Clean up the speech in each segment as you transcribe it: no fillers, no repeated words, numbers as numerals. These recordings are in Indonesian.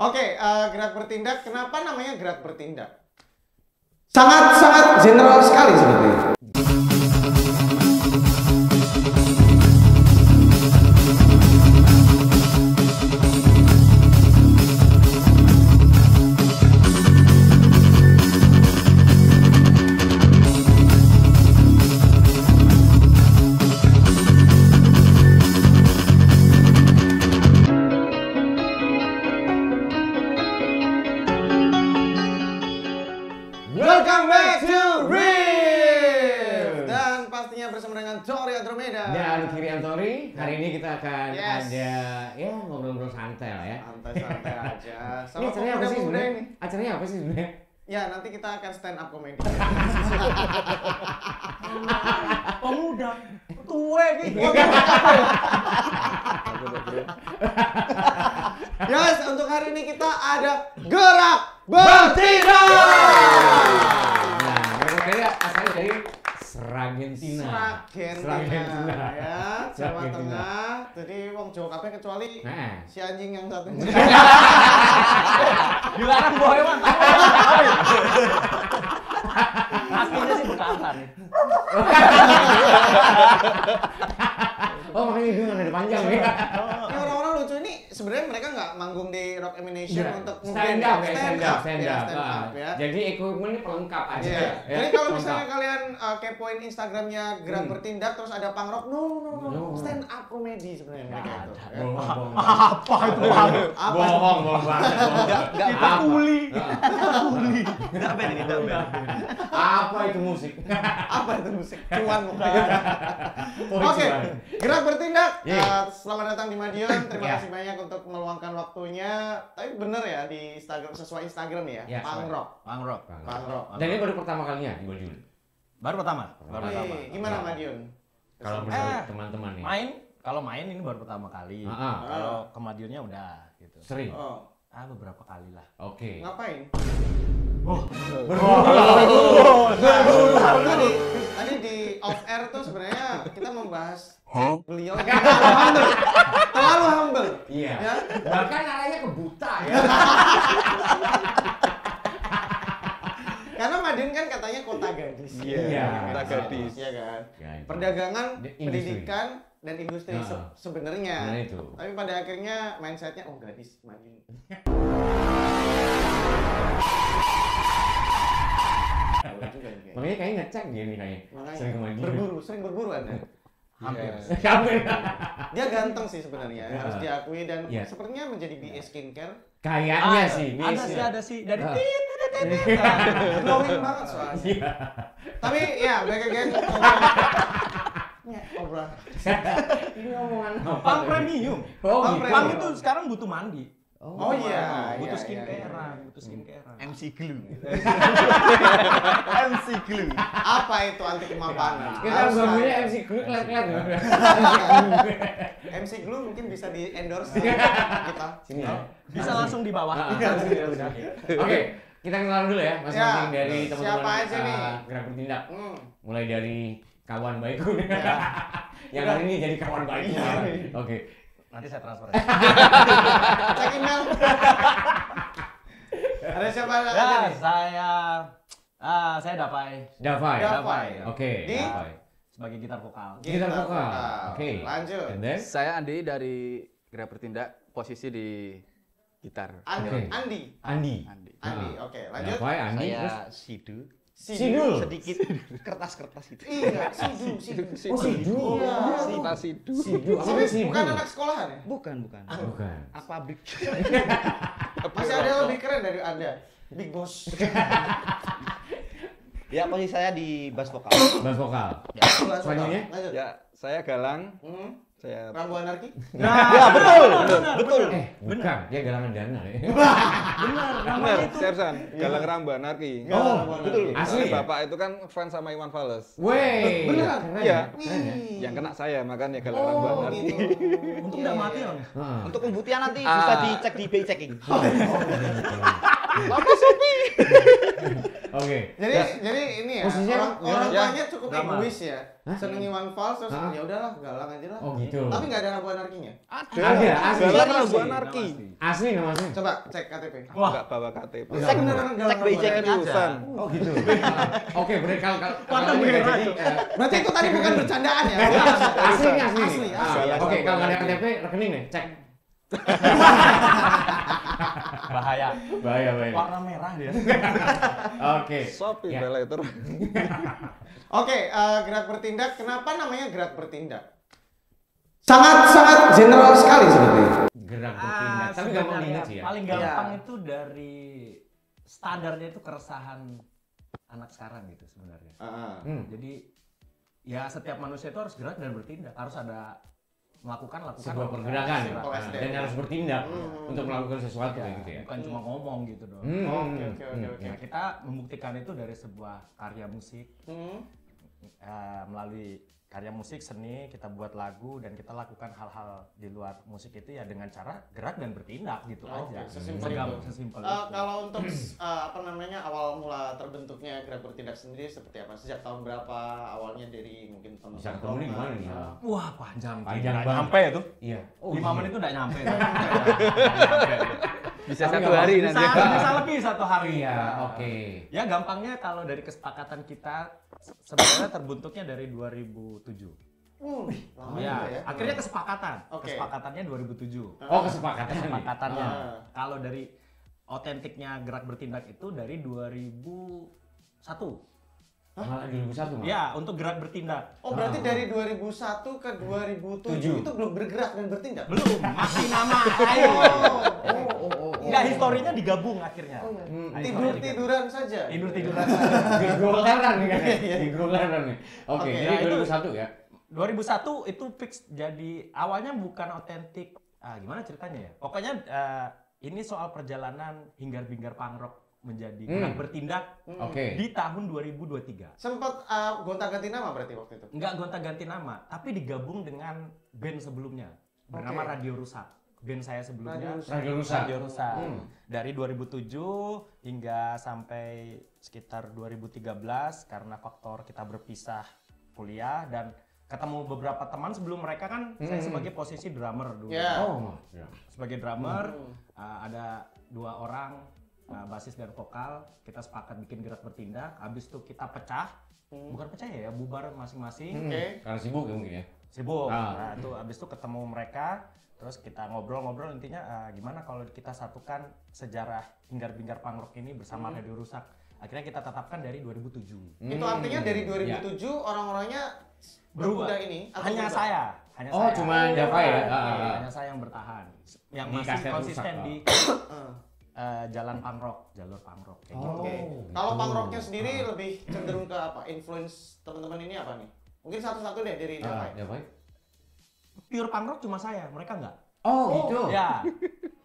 Oke, gerak bertindak. Kenapa namanya gerak bertindak? Sangat general sekali sebenarnya. Welcome back to Riff! Dan pastinya bersama dengan Tori Andromeda dan Kiriantori. Hari ini kita akan ada ngobrol-ngobrol santai lah ya. Santai-santai aja. Ini acaranya apa sih sebenarnya? Acaranya apa sih sebenarnya? Ya, nanti kita akan stand up comedy. Pemuda, tua gitu. Yes, untuk hari ini kita ada gerak bertindak. Nah, mereka asalnya dari Sragentina. Sragentina ya, Jawa Tengah. Jadi wong Jawa kabeh kecuali si anjing yang satu. Dilarang bawa hewan. Aslinya sih Bekantan. Oh, makanya hidung ada panjang ya. Ini orang-orang lucu ini sebenarnya mereka nggak manggung di Rock Emination untuk stand up ya. Jadi equipment ini pelengkap aja. Yeah. Ya. Jadi kalau misalnya kalian kepoin Instagramnya gerak bertindak terus ada punk rock, no. Stand up comedy sebenarnya mereka itu. Bohong. Apa itu? Bohong banget. Kita kuli. Enggak ben ini, enggak ben. Apa itu musik? Apa itu musik? Cuan mukanya. Oke, gerak bertindak. Selamat datang di Madiun. Terima kasih banyak untuk meluangkan waktunya. Tapi bener ya di Instagram sesuai Instagram ya. Punk rock. Dan ini baru pertama kalinya di Madiun. Baru pertama. Gimana Madiun? Kalau bersama teman-teman nih. Kalau main ini baru pertama kali. Kalau ke Madiunnya udah gitu. Sering. Beberapa kali lah. Oke. Ngapain? Tadi di off air tuh sebenarnya kita membahas beliau yang terlalu humble. Iya. Ya? Bahkan arahnya ke buta ya. Karena Madiun kan katanya kota gadis. Iya. Kota gadis. Iya kan. Perdagangan, Industri. pendidikan dan industri sebenarnya. Nah, itu. Tapi pada akhirnya mindsetnya gadis Madiun. Makanya kayaknya ngecek dia nih kayaknya. Sering ke Madiun. Sering berburu Anda. Hampir. Dia ganteng sih sebenarnya, harus diakui dan sepertinya menjadi BA skincare. Kayaknya sih. Ada sih dari Glowing banget soalnya. Tapi ya, back again. Obrolan. Ini omongan apa? Pang premium. Pang itu sekarang butuh mandi. Oh iya, butuh skincare-an, MC Glue. MC Glue. Apa itu anti kemapanan? Kita ngomongnya MC Glue kelet-kelet. MC Glue mungkin bisa di endorse kita. Sini ya. Bisa langsung di bawah. Oke, kita kenalan dulu ya masing-masing dari teman-teman. Siapa aja nih? Gerak bertindak. Mulai dari kawan baikku. Yang hari ini jadi kawan baiknya. Oke. Nanti saya transfer. Cek email. Ada siapa aja nih? Saya Davai. Oke. Di? Sebagai gitar vokal. Gitar vokal. Oke. Lanjut. And then? Saya Andi dari Gerak Bertindak, posisi di gitar. Andi. Oke, lanjut. Davai, Andi, terus Saya Sidul. Sedikit Kertas-kertas gitu. Iya, Sidul. Oh, Sidul. Sidul. Apa sih? Bukan anak sekolahan ya? Bukan. Bukan. Pabrik. Masih ada yang lebih keren dari Anda. Big Boss. Ya, posisi saya di bass vokal. Bass vokal. Selanjutnya? Lanjut. Ya, saya Galang. Saya Rambu Anarki? Ya, betul. Bukan. Dia galangan dana ya. Benar, Sersan. Galang Rambu Anarki. Betul. Asli ya? Bapak itu kan fans sama Iwan Fals. Wey. Beneran? Iya. Wih. Yang kena saya, makanya Galang Rambu Anarki. Untung udah mati loh. Untuk pembuktian nanti bisa dicek di BI checking. Oke. Jadi ini ya, Posisinya orang ya, tuanya cukup drama. egois ya. Senengi One Falls terus Hah? ya udahlah galang aja lah. Oh gitu. Tapi nggak ada Rabu Anarkinya. Ada, asli. Galang Rabu Anarki. Asli namanya. Coba cek KTP. Enggak bawa KTP. Cek beneran galang Cek BI Rabu Anarki. Seriusan. Oh gitu. Oke, berarti kalau Kuantum ini Gera jadi itu. Berarti itu tadi bukan bercandaan ya? asli nih, asli. Asli, nih. asli. Ah, Oke, kalau nggak ada KTP rekening nih, cek. Bahaya. Bahaya. Warna merah dia. Oke. Shopee Ya. Pay Later. Oke, gerak bertindak. Kenapa namanya gerak bertindak? Sangat general sekali sebenarnya. Gerak bertindak. Tapi gampang diingat sih ya. Paling gampang itu dari standarnya itu keresahan anak sekarang gitu sebenarnya. Jadi ya setiap manusia itu harus gerak dan bertindak, harus ada melakukan Sebuah pergerakan ya, Simple as that. dan harus bertindak untuk melakukan sesuatu Ya, kayak gitu ya. bukan cuma ngomong gitu dong. Oke. Nah, kita membuktikan itu dari sebuah karya musik. Melalui karya musik seni kita buat lagu dan kita lakukan hal-hal di luar musik itu ya dengan cara gerak dan bertindak gitu aja. sesimpel Segam- itu. sesimpel itu. Kalau untuk awal mula terbentuknya gerak bertindak sendiri seperti apa? Sejak tahun berapa? Awalnya dari mungkin teman Bisa ketemu di mana nih? Wah panjang Panjang Nggak banget. nyampe itu. Iya. 5 menit itu nggak nyampe. Bisa Tapi 1 nggak hari apa-apa. nanti. Bisa lebih 1 hari. Iya, Nah, oke. Ya gampangnya kalau dari kesepakatan kita sebenarnya terbentuknya dari 2007. Lama Ya, juga ya. akhirnya kesepakatan. Oke. Kesepakatannya 2007. Oh, kesepakatan. Kesepakatannya. Ah. Kalau dari otentiknya gerak bertindak itu dari 2001. Malah 2001 Mas. Ya, untuk gerak bertindak. Oh, berarti dari 2001 ke 2007 itu belum bergerak dan bertindak? Belum, masih nama. Oh. Enggak, historinya digabung akhirnya. Tidur-tiduran saja. Tidur-tiduran. Digolaran nih kan. Digolaran nih. Oke, Oke, jadi nah itu- 2001 ya. 2001 itu fix jadi awalnya bukan otentik. Gimana ceritanya ya? Pokoknya ini soal perjalanan hingar-bingar punk rock menjadi gerak bertindak Oke. di tahun 2023. Sempat gonta-ganti nama berarti waktu itu? Enggak gonta-ganti nama, tapi digabung dengan band sebelumnya bernama Oke. Radio Rusak. Band saya sebelumnya Radio Rusak. Radio Rusak. Dari 2007 hingga sampai sekitar 2013 karena faktor kita berpisah kuliah dan ketemu beberapa teman sebelum mereka kan saya sebagai posisi drummer dulu. Ya. Oh, ya. Sebagai drummer ada 2 orang basis dan vokal, kita sepakat bikin gerak bertindak. Habis itu kita pecah, bukan pecah ya, bubar masing-masing. Oke. Karena sibuk ya mungkin ya. Sibuk. Ah. Nah, itu habis itu ketemu mereka, terus kita ngobrol-ngobrol intinya gimana kalau kita satukan sejarah hingar-bingar punk rock ini bersama Radio Rusak. Akhirnya kita tetapkan dari 2007. Itu artinya dari 2007 orang-orangnya Berubah. berpindah ini atau Hanya berubah? saya, hanya Oh, saya. cuma Java ya? Iya, Ah. hanya saya yang bertahan. Yang Di masih kaset konsisten Rusak, di Ah. jalan punk rock, jalur punk rock kayak gitu. Oke. Kalau punk rocknya sendiri lebih cenderung ke apa? Influence teman-teman ini apa nih? Mungkin satu-satu deh dari Java. Java. Pure punk rock cuma saya, mereka enggak. Oh, gitu. Ya,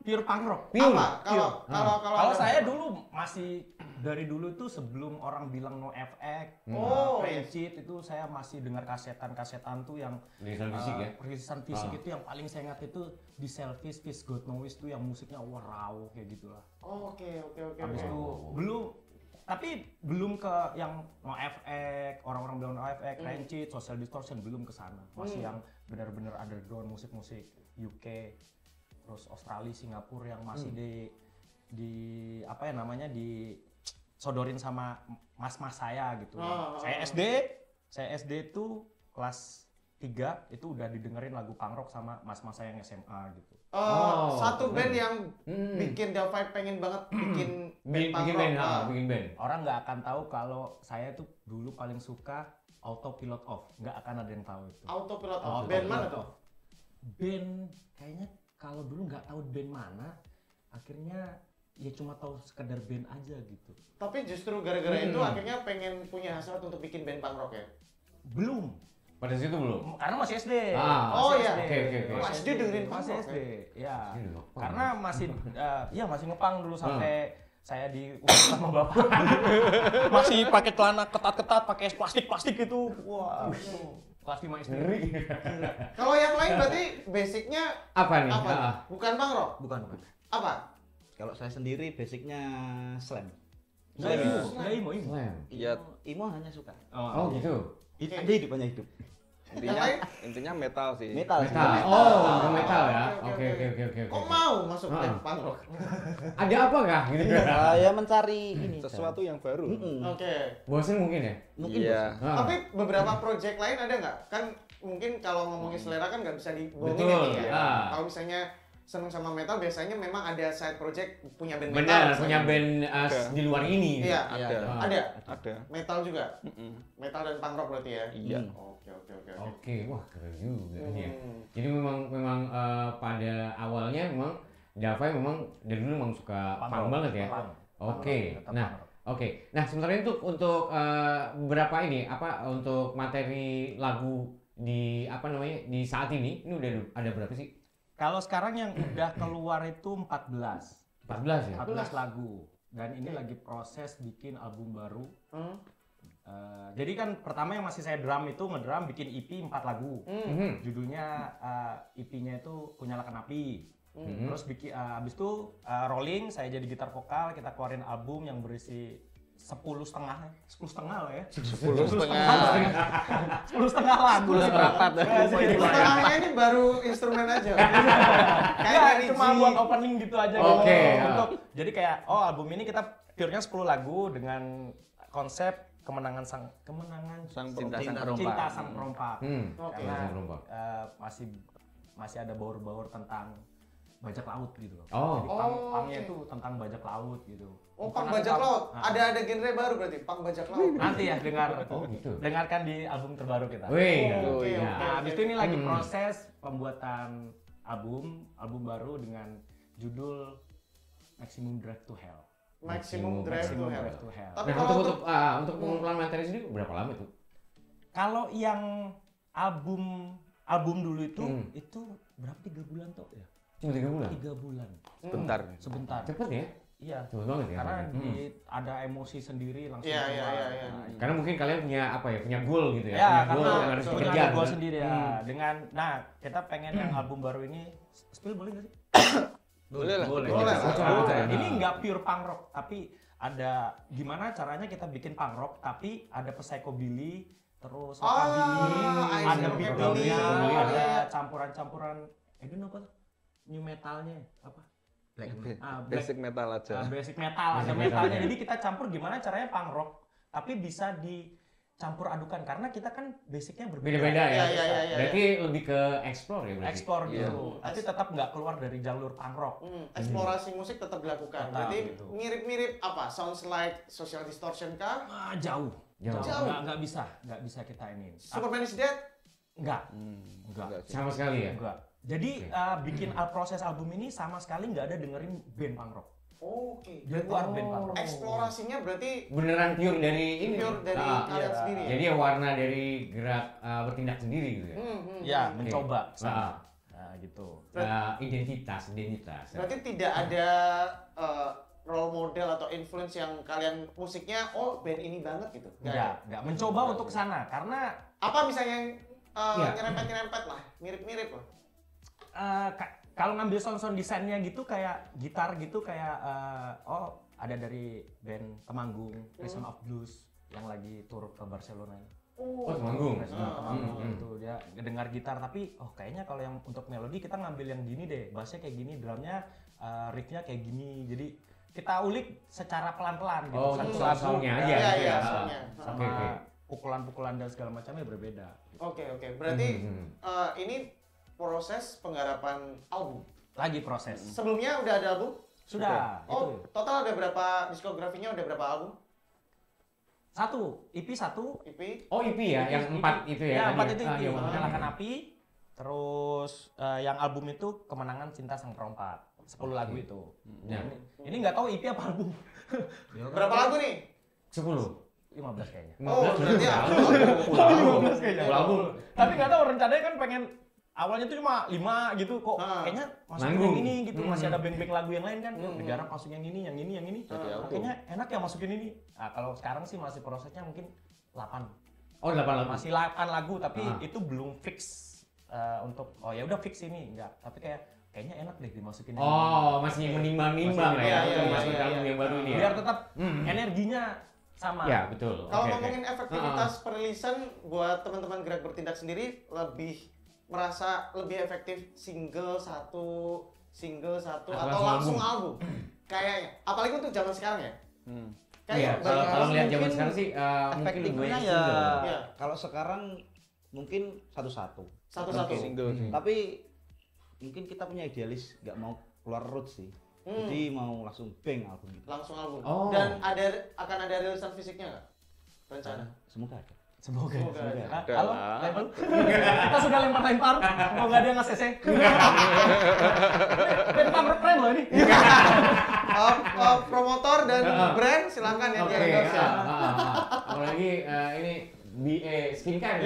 pure punk rock. Apa? Kalau Kalau ada- saya dulu masih dari dulu itu sebelum orang bilang no FX, Oh, Cheat itu saya masih dengar kasetan tuh yang Rilisan fisik ya. rilisan fisik itu yang paling saya ingat itu di Selfish, Fish God Knows itu yang musiknya raw kayak gitulah. Oh, oke. Habis itu belum ke yang no FX, orang-orang bilang no FX, Cheat, Social Distortion belum ke sana. Masih yang benar-benar underground musik-musik UK, terus Australia, Singapura yang masih di apa ya namanya disodorin sama mas-mas saya gitu. Saya SD itu kelas 3 itu udah didengerin lagu punk rock sama mas-mas saya yang SMA gitu. Satu band yang bikin Delphi pengen banget bikin band punk rock. Bikin band. Orang nggak akan tahu kalau saya tuh dulu paling suka Autopilot Off, nggak akan ada yang tahu itu. Autopilot. Autopilot Band mana tuh? Off. Band kayaknya kalau dulu nggak tahu band mana, akhirnya ya cuma tahu sekedar band aja gitu. Tapi justru gara-gara itu akhirnya pengen punya hasrat untuk bikin band punk rock ya? Belum, Pada situ belum. karena masih SD. Oh, Masih iya. SD. Oke. Masih SD dengerin punk masih rock SD, ya. Masih ngepang. Karena masih, masih ngepang dulu sampai saya diusir sama bapak. Masih pakai celana ketat-ketat, pakai plastik gitu. Wah, itu kelas 5 SD. Kalau yang lain berarti basicnya Apa nih? apa? Bukan punk rock? Bukan. Apa? Kalau saya sendiri basicnya slam. Nggak imo. Slam. Iya, Imo hanya suka. Oh gitu. Itu aja hidupannya hidup. intinya metal sih. Metal. Metal. Oh, ke metal ya. Oke. Kok mau masuk ke punk rock? Ada apa kah gitu? Ya mencari ini. Sesuatu yang baru. Oke. Bosen mungkin ya? Mungkin Iya. Tapi beberapa project lain ada nggak? Kan mungkin kalau ngomongin selera kan nggak bisa dibohongin Betul, ya. ya. Kalau misalnya seneng sama metal biasanya memang ada side project punya band metal. Benar, misalnya. punya band di luar ini. Iya, Ada. ada. Metal juga. Metal dan punk rock berarti ya. Iya. Oke. Oke, wah keren juga ya. Jadi memang pada awalnya memang Davai memang dari dulu memang suka punk banget ya. Oke. Nah, sementara itu untuk berapa ini untuk materi lagu di di saat ini udah ada berapa sih? Kalau sekarang yang udah keluar itu 14 14 ya? 14 lagu. Dan ini lagi proses bikin album baru. Jadi kan pertama yang masih saya drum itu ngedrum bikin EP 4 lagu. Judulnya EP-nya itu Kunyalakan Api. Terus abis itu rolling, saya jadi gitar vokal, kita keluarin album yang berisi 10 setengah lah ya. 10 setengah. 10 setengah lagu. 10 seperempat. Setengahnya ini baru instrumen aja. Kayak cuma buat opening gitu aja. Oke. Jadi kayak album ini kita pure-nya 10 lagu dengan konsep cinta sang perompak. Karena masih ada baur-baur tentang bajak laut gitu loh. Jadi punk-nya itu tentang bajak laut gitu. Punk bajak laut. Ada genre baru berarti punk bajak laut. Nanti ya dengarkan di album terbaru kita. Oke. Nah, habis itu ini lagi proses pembuatan album baru dengan judul Maximum Drive to Hell. Maximum Drive to Hell. Tapi untuk pengumpulan materi sendiri berapa lama itu? Kalau yang album dulu itu berapa 3 bulan toh ya? Cuma 3 bulan? 3 bulan. Sebentar. Cepet ya? Iya. Cepet banget ya? Karena ada emosi sendiri langsung. Iya. Karena mungkin kalian punya punya goal gitu ya? Ya, Punya goal karena yang harus punya dikejar. goal sendiri ya. Kita pengen yang album baru ini, spill boleh nggak sih? Boleh lah. Boleh. Ini nggak pure punk rock, tapi ada gimana caranya kita bikin punk rock, tapi ada psychobilly, terus rockabilly, ada beatboxnya, ada campuran-campuran. Itu apa tuh? New metalnya apa? Basic metal aja. Basic metal, ada metalnya. Jadi kita campur gimana caranya punk rock, tapi bisa dicampur adukan karena kita kan basicnya berbeda. Beda-beda ya? Iya. Berarti lebih ke explore ya berarti? Explore gitu, tapi tetap nggak keluar dari jalur punk rock. Eksplorasi musik tetap dilakukan. Berarti gitu. mirip-mirip apa? Sounds like Social Distortion kah? Jauh. Jauh. Nggak bisa kita ini. Superman is Dead? Enggak. Sama sekali ya? Enggak. Jadi bikin proses album ini sama sekali nggak ada dengerin band punk rock. Oke. Jadi keluar band punk rock. Eksplorasinya berarti Beneran pure dari ini? pure dari kalian sendiri. Jadi ya warna dari gerak bertindak sendiri gitu ya? Ya, mencoba. Nah, Gitu. identitas. Berarti tidak ada role model atau influence yang kalian musiknya band ini banget gitu. Enggak. Mencoba untuk sana karena Apa misalnya yang nyerempet lah, mirip-mirip lah. kalau ngambil sound desainnya gitu kayak gitar gitu kayak ada dari band Temanggung, Prison of Blues yang lagi tur ke Barcelona. Temanggung. Gitu dia dengar gitar tapi kayaknya kalau yang untuk melodi kita ngambil yang gini deh, bassnya kayak gini, drumnya riffnya kayak gini. Jadi kita ulik secara pelan-pelan gitu. Satu lagu soundnya aja. Iya, soundnya. sama pukulan-pukulan dan segala macamnya berbeda. Oke. Berarti ini proses penggarapan album. Lagi proses. Sebelumnya udah ada album? Sudah. Oh, total ada berapa diskografinya? Udah berapa album? EP 1. EP? Oh EP ya, yang 4 itu ya? Ya, 4 itu EP. Iya, Menyalakan Api. Terus yang album itu Kemenangan Cinta Sang Perompak. 10 lagu itu. Ini nggak tahu EP apa album. Berapa lagu nih? 10. 15 kayaknya. Berarti album. 15 kayaknya. Album. Tapi nggak tahu rencananya kan pengen awalnya tuh cuma 5 gitu kok kayaknya masukin yang ini gitu, masih ada bank-bank lagu yang lain kan. Negara masukin yang ini. Kayaknya enak ya masukin ini. Nah, kalau sekarang sih masih prosesnya mungkin 8. Oh, 8 lagu. Masih 8 lagu tapi itu belum fix untuk ya udah fix ini enggak. Tapi kayak kayaknya enak deh dimasukin. Oh, masih menimbang-nimbang Masih ya iya, untuk iya, masuk iya, album iya. yang baru ini ya. Biar tetap energinya sama. Ya, betul. Kalau Oke, oke. ngomongin efektivitas perilisan buat teman-teman Gerak Bertindak sendiri lebih merasa lebih efektif single satu Atau atau langsung langsung album. Kayaknya apalagi untuk zaman sekarang ya. Iya, Kayak kalau lihat zaman mungkin sekarang sih mungkin lebih efektifnya banyak ya single. Iya. kalau sekarang mungkin satu-satu. Satu-satu. Single sih. Tapi mungkin kita punya idealis nggak mau keluar road sih. Jadi mau langsung bang album gitu. Langsung album. Oh. Dan akan ada rilisan fisiknya nggak? Rencana. Semoga ada. Semoga. Semoga ada. Halo, label. Kita sudah lempar-lempar. Mau nggak ada yang nge-CC? Lempar keren loh ini. Promotor dan brand silakan ya Oke, di endorse ya. apalagi ini BA Skincare.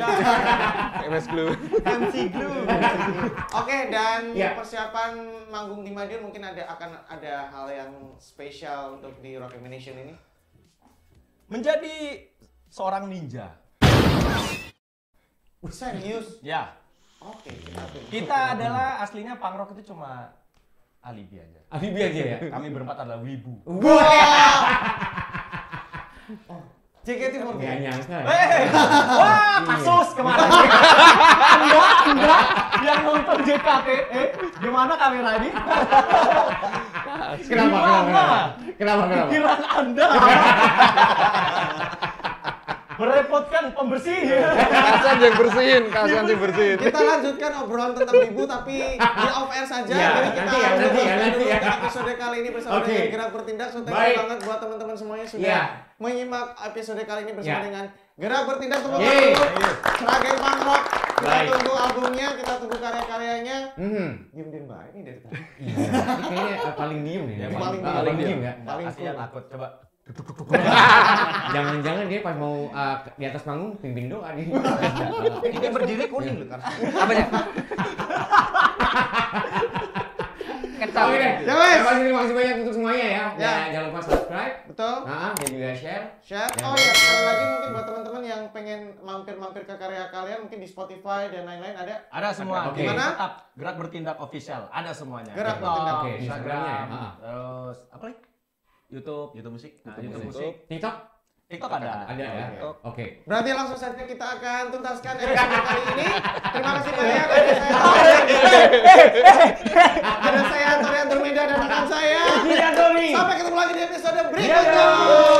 MS Glue. MC Glue. Oke, dan Ya. persiapan manggung di Madiun mungkin akan ada hal yang spesial untuk di Rock Emanation ini. Menjadi seorang ninja. Serius? Ya, Oke, kenapa? kita adalah aslinya punk rock itu cuma alibi aja. Alibi aja ya. Kami berempat adalah wibu. JKT48. Gak nyangka. Wah, kasus kemarin. Anda yang nonton JKT, gimana kamera ini? Kenapa? Pikiran Anda merepotkan pembersih. Kasian yang bersihin. Kita lanjutkan obrolan tentang ibu tapi di off air saja. Ya, Jadi kita nanti ya. episode kali ini bersama Oke. dengan Gerak Bertindak. So, thank Baik. you banget buat teman-teman semuanya sudah Ya. menyimak episode kali ini bersama Ya. dengan Gerak Bertindak. Tepuk Yeay. tangan dulu. Sebagai punk rock, kita Baik. tunggu albumnya, kita tunggu karya-karyanya. Diem-diem baik ini dari tadi. Iya, ini kayaknya paling diem nih. Paling diem ya. Paling Kasihan cool. takut, coba. Jangan-jangan dia pas mau di atas panggung pimpin doa nih. Ini berdiri kuning loh kan. Apanya? Oke deh. Ya, wes. Terima kasih banyak untuk semuanya ya. Ya. Jangan lupa subscribe. Betul. Dan juga share. Share. Ya. Oh ya, sekali lagi mungkin buat teman-teman yang pengen mampir-mampir ke karya kalian mungkin di Spotify dan lain-lain ada. Ada semua. Oke. Di Tetap Gerak Bertindak official. Ada semuanya. Gerak TikTok, Bertindak. Oke, Instagram, Instagramnya ya. terus apa lagi? YouTube musik. Nah, YouTube musik. TikTok TikTok ada. ada ya. Oke. Berarti langsung saja kita akan tuntaskan episode kali ini. Terima kasih banyak. Ada saya Antonio Andromeda dan rekan saya. Sampai ketemu lagi di episode berikutnya.